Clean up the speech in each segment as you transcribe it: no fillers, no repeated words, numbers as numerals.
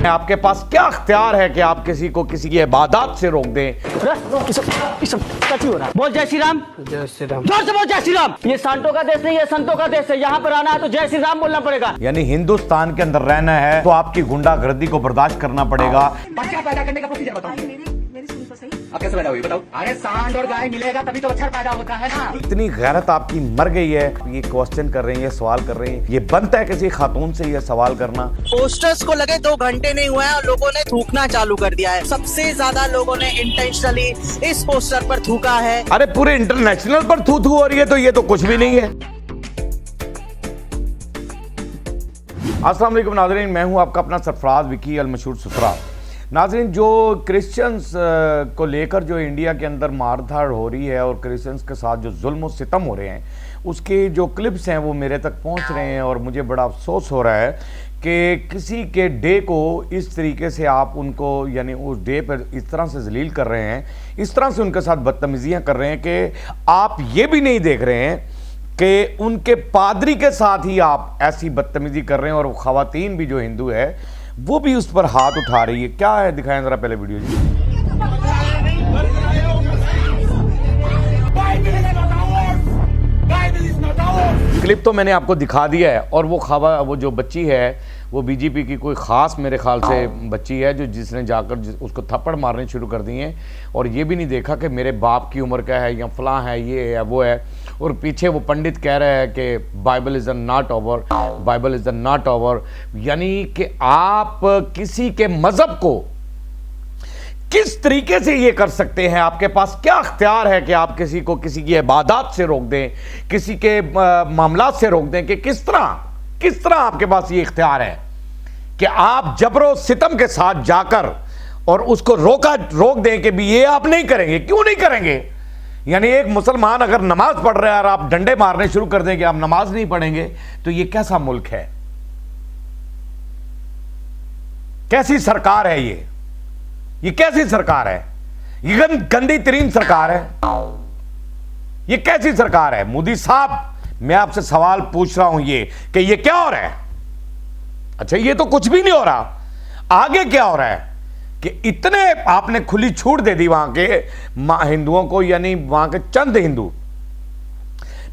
आपके पास क्या अख्तियार है कि आप किसी को किसी की इबादत से रोक दें? बोल जय श्री राम। जय श्री राम। जोर से बोल जय श्री राम। ये सांटों का देश नहीं, ये संतों का देश है। यहाँ पर आना है तो जय श्री राम बोलना पड़ेगा। यानी हिंदुस्तान के अंदर रहना है तो आपकी गुंडागर्दी को बर्दाश्त करना पड़ेगा। बच्चा पैदा करने का प्रोसीजर बताओ। मेरी सुनी तो सही। अब कैसे पैदा हुई बताओ? अरे सांड और गाय मिलेगा तभी तो बच्चा पैदा होता है ना। इतनी गैरत आपकी मर गई है, ये क्वेश्चन कर रहे हैं, ये सवाल कर रहे हैं। ये बनता है किसी खातून से ये सवाल करना? पोस्टर्स को लगे 2 घंटे नहीं हुए हैं और लोगों ने थूकना चालू कर दिया है। सबसे ज्यादा लोगों ने इंटेंशनली इस पोस्टर पर थूका है। अरे पूरे इंटरनेशनल पर थू थू हो रही है तो ये तो कुछ भी नहीं है। अस्सलाम वालेकुम नाज़रीन, मैं हूं आपका अपना सरफराज विकी अल मशहूर सुसरा। नाज़रीन, जो क्रिश्चियंस को लेकर जो इंडिया के अंदर मारधाड़ हो रही है और क्रिश्चियंस के साथ जो जुल्म और सितम हो रहे हैं, उसके जो क्लिप्स हैं वो मेरे तक पहुंच रहे हैं और मुझे बड़ा अफसोस हो रहा है कि किसी के डे को इस तरीके से आप उनको यानी उस डे पर इस तरह से जलील कर रहे हैं, इस तरह से उनके साथ बदतमीजियाँ कर रहे हैं कि आप ये भी नहीं देख रहे हैं कि उनके पादरी के साथ ही आप ऐसी बदतमीजी कर रहे हैं और ख़वातीन भी जो हिंदू है वो भी उस पर हाथ उठा रही है। क्या है, दिखाएं ज़रा पहले वीडियो जी। क्लिप तो मैंने आपको दिखा दिया है और वो जो बच्ची है वो बीजेपी की कोई ख़ास मेरे ख्याल से बच्ची है जिसने जाकर उसको थप्पड़ मारने शुरू कर दिए हैं और ये भी नहीं देखा कि मेरे बाप की उम्र का है या फलां है, ये है वो है। और पीछे वो पंडित कह रहा है कि Bible is not over, Bible is not over. यानी कि आप किसी के मज़हब को किस तरीके से ये कर सकते हैं? आपके पास क्या अख्तियार है कि आप किसी को किसी की इबादत से रोक दें, किसी के मामलात से रोक दें? कि किस तरह आपके पास ये इख्तियार है कि आप जबरो सितम के साथ जाकर और उसको रोक दें कि भी ये आप नहीं करेंगे? क्यों नहीं करेंगे? यानी एक मुसलमान अगर नमाज पढ़ रहा है और आप डंडे मारने शुरू कर दें कि आप नमाज नहीं पढ़ेंगे, तो ये कैसा मुल्क है? कैसी सरकार है ये कैसी सरकार है? ये गंदी तरीन सरकार है। ये कैसी सरकार है? मोदी साहब, मैं आपसे सवाल पूछ रहा हूं कि ये क्या हो रहा है? अच्छा, ये तो कुछ भी नहीं हो रहा, आगे क्या हो रहा है कि इतने आपने खुली छूट दे दी वहां के हिंदुओं को, यानी वहां के चंद हिंदू,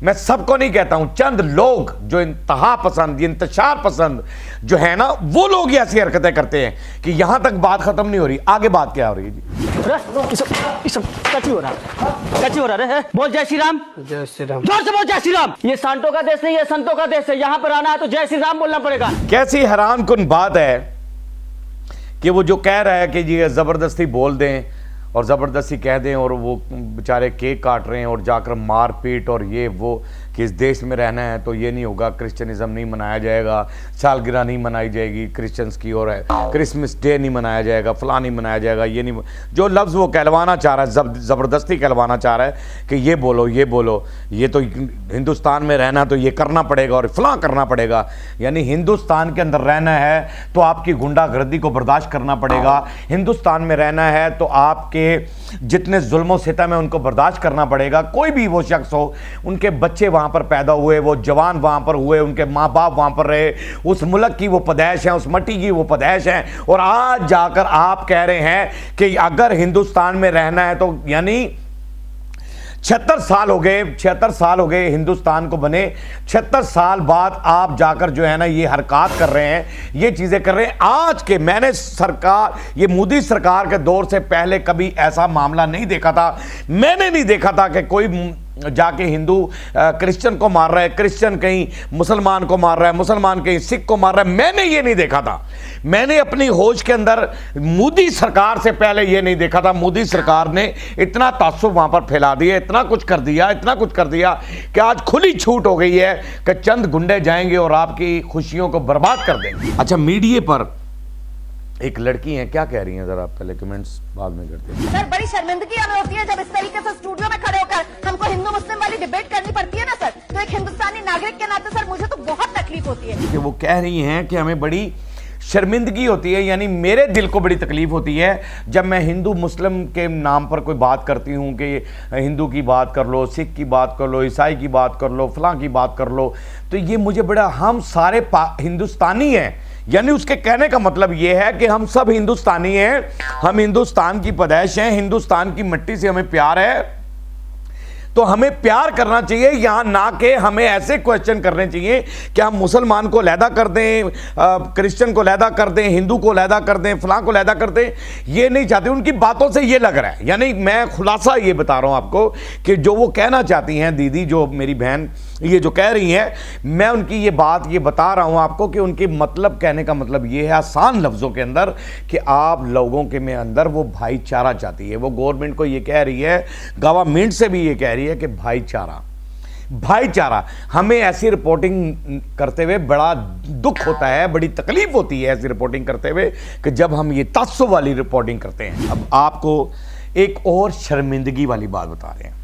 मैं सबको नहीं कहता हूं, चंद लोग जो इंतहा पसंद, इंतशार पसंद जो है ना, वो लोग ऐसी हरकतें करते हैं कि यहां तक बात खत्म नहीं हो रही। आगे बात क्या हो रही है जी? हो रहा है। बोल जय श्री राम। जय श्री राम। जोर से बोल जय श्री राम। ये सांटों का देश नहीं, ये संतों का देश है। यहाँ पर आना है तो जय श्री राम बोलना पड़ेगा। कैसी हैरान कुन बात है कि वो जो कह रहा है कि ये जबरदस्ती बोल दें और ज़बरदस्ती कह दें और वो बेचारे केक काट रहे हैं और जाकर मार पीट और ये वो कि इस देश में रहना है तो ये नहीं होगा, क्रिश्चियनिज़म नहीं मनाया जाएगा, सालगिरह नहीं मनाई जाएगी क्रिश्चियंस की, और क्रिसमस डे नहीं मनाया जाएगा, फलां नहीं मनाया जाएगा, ये नहीं, जो लफ्ज़ वो कहलवाना चाह रहा है, ज़बरदस्ती कहलवाना चाह रहा है कि ये बोलो, ये तो हिंदुस्तान में रहना तो ये करना पड़ेगा और फलां करना पड़ेगा। यानी हिंदुस्तान के अंदर रहना है तो आपकी गुंडागर्दी को बर्दाश्त करना पड़ेगा, हिंदुस्तान में रहना है तो आपके जितने जुल्म सितम है उनको बर्दाश्त करना पड़ेगा। कोई भी वो शख्स हो, उनके बच्चे वहां पर पैदा हुए, वो जवान वहां पर हुए, उनके माँ बाप वहां पर रहे, उस मुल्क की वो पैदाइश है, उस मट्टी की वो पैदाइश है, और आज जाकर आप कह रहे हैं कि अगर हिंदुस्तान में रहना है तो यानी 76 साल हो गए हिंदुस्तान को बने। 76 साल बाद आप जाकर जो है ना ये हरकत कर रहे हैं, ये चीज़ें कर रहे हैं। आज के मैंने ये मोदी सरकार के दौर से पहले कभी ऐसा मामला नहीं देखा था। मैंने नहीं देखा था कि कोई जाके हिंदू क्रिश्चियन को मार रहा है, क्रिश्चियन कहीं मुसलमान को मार रहा है, मुसलमान कहीं सिख को मार रहा है। मैंने ये नहीं देखा था। मैंने अपनी होश के अंदर मोदी सरकार से पहले ये नहीं देखा था। मोदी सरकार ने इतना तासुब वहां पर फैला दिया, इतना कुछ कर दिया कि आज खुली छूट हो गई है कि चंद गुंडे जाएंगे और आपकी खुशियों को बर्बाद कर देंगे। अच्छा, मीडिया पर एक लड़की है, क्या कह रही हैं जरा पहले कमेंट्स बाद में करते हैं। सर, बड़ी शर्मिंदगी हमें होती है जब इस तरीके से स्टूडियो में खड़े होकर हमको हिंदू मुस्लिम वाली डिबेट करनी पड़ती है ना सर। तो एक हिंदुस्तानी नागरिक के नाते सर मुझे तो बहुत तकलीफ होती है। कि वो कह रही हैं कि हमें बड़ी शर्मिंदगी होती है, यानी मेरे दिल को बड़ी तकलीफ होती है जब मैं हिंदू मुस्लिम के नाम पर कोई बात करती हूँ कि हिंदू की बात कर लो, सिख की बात कर लो, ईसाई की बात कर लो, फलां की बात कर लो, तो ये मुझे बड़ा, हम सारे हिंदुस्तानी हैं, यानी उसके कहने का मतलब यह है कि हम सब हिंदुस्तानी हैं, हम हिंदुस्तान की पैदाइश हैं, हिंदुस्तान की मिट्टी से हमें प्यार है, तो हमें प्यार करना चाहिए। यहां ना कि हमें ऐसे क्वेश्चन करने चाहिए कि हम मुसलमान को अलहदा कर दें, क्रिश्चियन को अलहदा कर दें, हिंदू को अलहदा कर दें, फलां को अलहदा कर दें। ये नहीं चाहते, उनकी बातों से ये लग रहा है। यानी मैं खुलासा ये बता रहा हूं आपको कि जो वो कहना चाहती हैं दीदी, जो मेरी बहन ये जो कह रही हैं, मैं उनकी ये बात ये बता रहा हूं आपको कि उनके मतलब, कहने का मतलब ये है आसान लफ्ज़ों के अंदर कि आप लोगों के में अंदर वो भाईचारा चाहती है। वो गवर्नमेंट को ये कह रही है, गवर्नमेंट से भी ये कह रही है कि भाईचारा। हमें ऐसी रिपोर्टिंग करते हुए बड़ा दुख होता है, बड़ी तकलीफ होती है ऐसी रिपोर्टिंग करते हुए कि जब हम ये तस्सुब वाली रिपोर्टिंग करते हैं। अब आपको एक और शर्मिंदगी वाली बात बता रहे हैं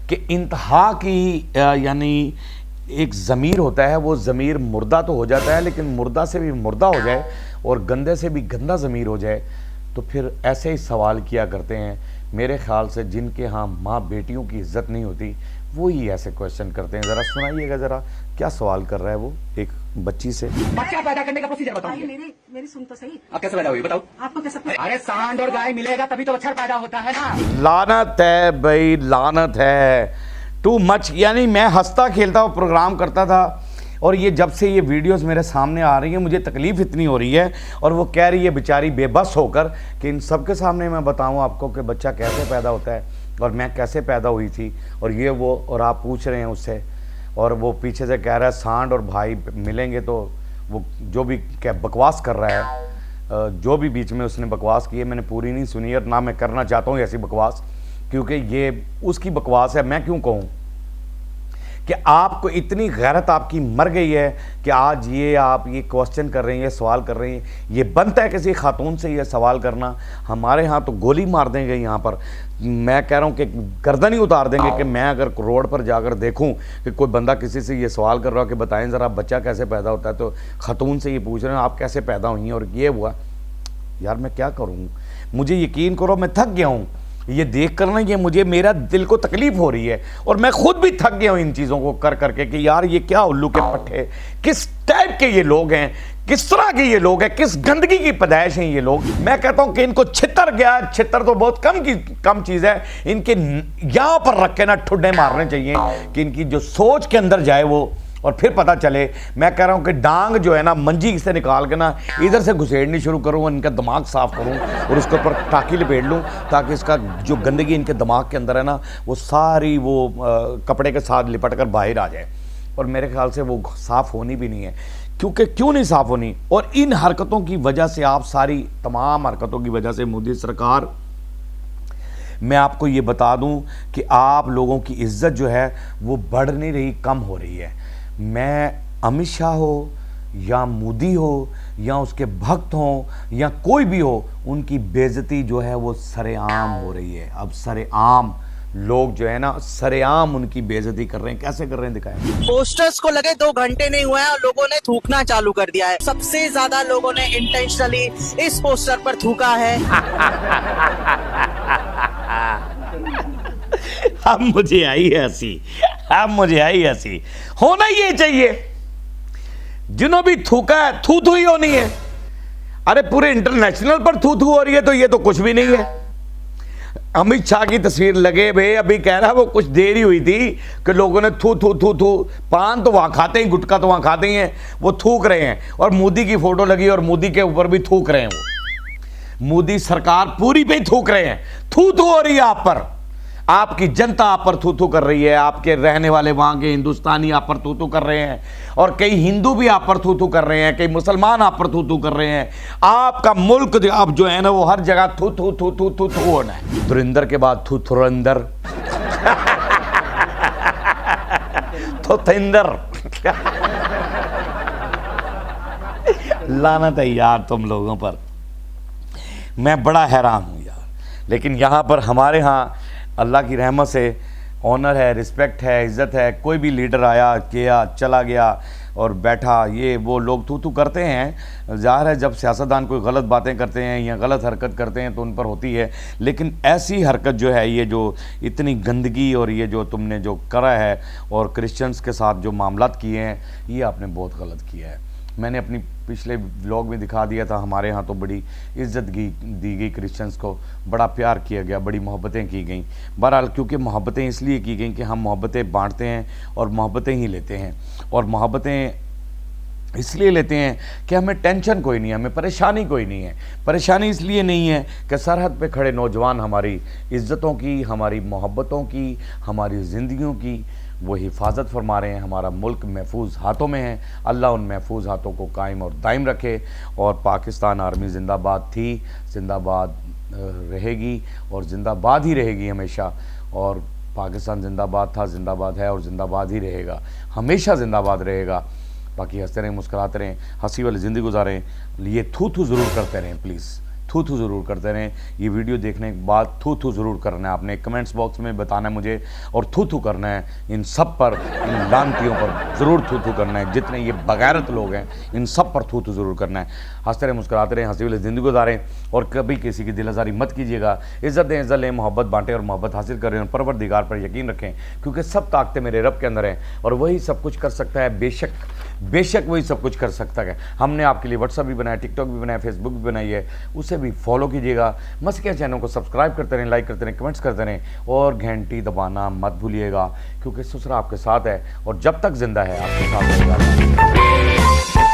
कि इंतहा की यानी एक ज़मीर होता है, वो ज़मीर मुर्दा तो हो जाता है, लेकिन मुर्दा से भी मुर्दा हो जाए और गंदे से भी गंदा ज़मीर हो जाए तो फिर ऐसे ही सवाल किया करते हैं। मेरे ख्याल से जिनके यहाँ माँ बेटियों की इज्जत नहीं होती वो ही ऐसे क्वेश्चन करते हैं। ज़रा सुनाइएगा ज़रा क्या सवाल कर रहा है वो एक बच्ची से। बच्चा पैदा करने का प्रोसीजर बताओ। मेरी सुन तो सही, अब कैसे पैदा हुई बताओ? आपको कैसे पता? अरे सांड और गाय मिलेगा तभी तो बच्चा पैदा होता है ना। लानत है भाई, लानत है, टू मच। यानी मैं हंसता खेलता हुआ प्रोग्राम करता था और ये जब से ये वीडियोस मेरे सामने आ रही हैं मुझे तकलीफ़ इतनी हो रही है। और वो कह रही है बेचारी बेबस होकर कि इन सब के सामने मैं बताऊं आपको कि बच्चा कैसे पैदा होता है और मैं कैसे पैदा हुई थी और ये वो, और आप पूछ रहे हैं उससे, और वो पीछे से कह रहा है सांड और भाई मिलेंगे। तो वो जो भी क्या बकवास कर रहा है, जो भी बीच में उसने बकवास की है मैंने पूरी नहीं सुनी और ना मैं करना चाहता हूँ ऐसी बकवास, क्योंकि ये उसकी बकवास है। मैं क्यों कहूँ कि आपको इतनी गैरत आपकी मर गई है कि आज ये आप ये क्वेश्चन कर रहे हैं, ये सवाल कर रहे हैं। ये बनता है किसी खातून से ये सवाल करना? हमारे यहाँ तो गोली मार देंगे यहाँ पर। मैं कह रहा हूँ कि गर्दन ही उतार देंगे कि मैं अगर रोड पर जाकर देखूँ कि कोई बंदा किसी से ये सवाल कर रहा हो कि बताएं ज़रा बच्चा कैसे पैदा होता है, तो खातून से ये पूछ रहे हैं आप कैसे पैदा हुई हैं और ये हुआ। यार मैं क्या करूँ, मुझे यकीन करो मैं थक गया हूँ ये देख कर ना, ये मुझे मेरा दिल को तकलीफ हो रही है और मैं खुद भी थक गया हूँ इन चीज़ों को कर करके कि यार ये क्या उल्लू के पट्टे, किस टाइप के ये लोग हैं, किस तरह के ये लोग हैं, किस गंदगी की पैदाइश हैं ये लोग। मैं कहता हूँ कि इनको छितर गया, छितर तो बहुत कम चीज़ है, इनके यहाँ पर रख के ना ठुड्डे मारने चाहिए कि इनकी जो सोच के अंदर जाए वो, और फिर पता चले। मैं कह रहा हूँ कि डांग जो है ना मंजी से निकाल के ना इधर से घुसेड़नी शुरू करूँ, इनका दिमाग साफ करूँ और उसके ऊपर टाकी लपेट लूँ ताकि इसका जो गंदगी इनके दिमाग के अंदर है ना वो सारी वो कपड़े के साथ लिपट कर बाहर आ जाए। और मेरे ख्याल से वो साफ़ होनी भी नहीं है, क्योंकि क्यों नहीं साफ़ होनी। और इन हरकतों की वजह से, आप सारी तमाम हरकतों की वजह से मोदी सरकार, मैं आपको ये बता दूं कि आप लोगों की इज्जत जो है वो बढ़ नहीं रही, कम हो रही है। मैं अमित शाह हो या मोदी हो या उसके भक्त हों या कोई भी हो, उनकी बेइज्जती जो है वो सरेआम हो रही है। अब सरेआम लोग जो है ना सरेआम उनकी बेइज्जती कर रहे हैं। कैसे कर रहे हैं दिखाएं। पोस्टर्स को लगे 2 घंटे नहीं हुए हैं और लोगों ने थूकना चालू कर दिया है। सबसे ज्यादा लोगों ने इंटेंशनली इस पोस्टर पर थूका है। अब मुझे आई हंसी, अब मुझे आई हंसी। होना ये चाहिए, जिन्हों भी थूका है थू थू ही होनी है। अरे पूरे इंटरनेशनल पर थू थू हो रही है तो ये तो कुछ भी नहीं है। अमित शाह की तस्वीर लगे भाई, अभी कह रहा है वो कुछ देर ही हुई थी कि लोगों ने थू थू थू थू, पान तो वहां खाते ही, गुटखा तो वहां खाते ही हैं, वो थूक रहे हैं। और मोदी की फोटो लगी और मोदी के ऊपर भी थूक रहे हैं। वो मोदी सरकार पूरी पे थूक रहे हैं, थू थू हो रही है आप पर। आपकी जनता आप पर थू थू कर रही है, आपके रहने वाले वहां के हिंदुस्तानी आप पर थू थू कर रहे हैं, और कई हिंदू भी आप पर थू थू कर रहे हैं, कई मुसलमान आप पर थू थू कर रहे हैं। आपका मुल्क अब जो है ना वो हर जगह थू थू थू थू थू थू होना है। धुरिंदर के बाद थू थुरंदर थुथिंदर। लानत है यार तुम लोगों पर, मैं बड़ा हैरान हूं यार। लेकिन यहां पर हमारे यहाँ अल्लाह की रहमत से ऑनर है, रिस्पेक्ट है, इज़्ज़त है। कोई भी लीडर आया किया चला गया और बैठा, ये वो लोग थू थू करते हैं। ज़ाहिर है जब सियासतदान कोई गलत बातें करते हैं या गलत हरकत करते हैं तो उन पर होती है, लेकिन ऐसी हरकत जो है, ये जो इतनी गंदगी और ये जो तुमने जो करा है और क्रिश्चियंस के साथ जो मामलात किए हैं, ये आपने बहुत गलत किया है। मैंने अपनी पिछले व्लॉग में दिखा दिया था, हमारे यहाँ तो बड़ी इज्जत दी गई क्रिश्चियंस को, बड़ा प्यार किया गया, बड़ी मोहब्बतें की गई। बहरहाल क्योंकि मोहब्बतें इसलिए की गई कि हम मोहब्बतें बांटते हैं और मोहब्बतें ही लेते हैं, और मोहब्बतें इसलिए लेते हैं कि हमें टेंशन कोई नहीं है, हमें परेशानी कोई नहीं है। परेशानी इसलिए नहीं है कि सरहद पे खड़े नौजवान हमारी इज़्ज़तों की, हमारी मोहब्बतों की, हमारी ज़िंदगियों की वो हिफाजत फरमा रहे हैं। हमारा मुल्क महफूज हाथों में है। अल्लाह उन महफूज हाथों को कायम और दायम रखे। और पाकिस्तान आर्मी ज़िंदाबाद थी, ज़िंदाबाद रहेगी और ज़िंदाबाद ही रहेगी हमेशा। और पाकिस्तान ज़िंदाबाद था, ज़िंदाबाद है और ज़िंदाबाद ही रहेगा, हमेशा ज़िंदाबाद रहेगा। बाकी हंसते रहें, मुस्कुराते रहें, हंसी वाली ज़िंदगी गुजारें। ये थू थू ज़रूर करते रहें प्लीज़, थू थू ज़रूर करते रहें। ये वीडियो देखने के बाद थू थू ज़रूर करना है, आपने कमेंट्स बॉक्स में बताना है मुझे, और थू थू करना है इन सब पर, इन लानतियों पर ज़रूर थू थू करना है। जितने ये बगैरत लोग हैं इन सब पर थू थू ज़रूर करना है। हंसते रहें, मुस्कुराते रहें, हंसी वाली ज़िंदगी गुजारें और कभी किसी की दिल आज़ारी मत कीजिएगा। इज़्ज़त दें, इज़्ज़त लें, मोहब्बत बांटें और मोहब्बत हासिल करें और परवरदिगार पर यकीन रखें, क्योंकि सब ताकतें मेरे रब के अंदर हैं और वही सब कुछ कर सकता है। बेशक वही सब कुछ कर सकता है। हमने आपके लिए व्हाट्सअप भी बनाया, टिकटॉक भी बनाया, फेसबुक भी बनाई है, उसे भी फॉलो कीजिएगा। मस्किया चैनल को सब्सक्राइब करते रहें, लाइक करते रहें, कमेंट्स करते रहें और घंटी दबाना मत भूलिएगा, क्योंकि ससुरा आपके साथ है और जब तक जिंदा है आपके साथ रहेगा।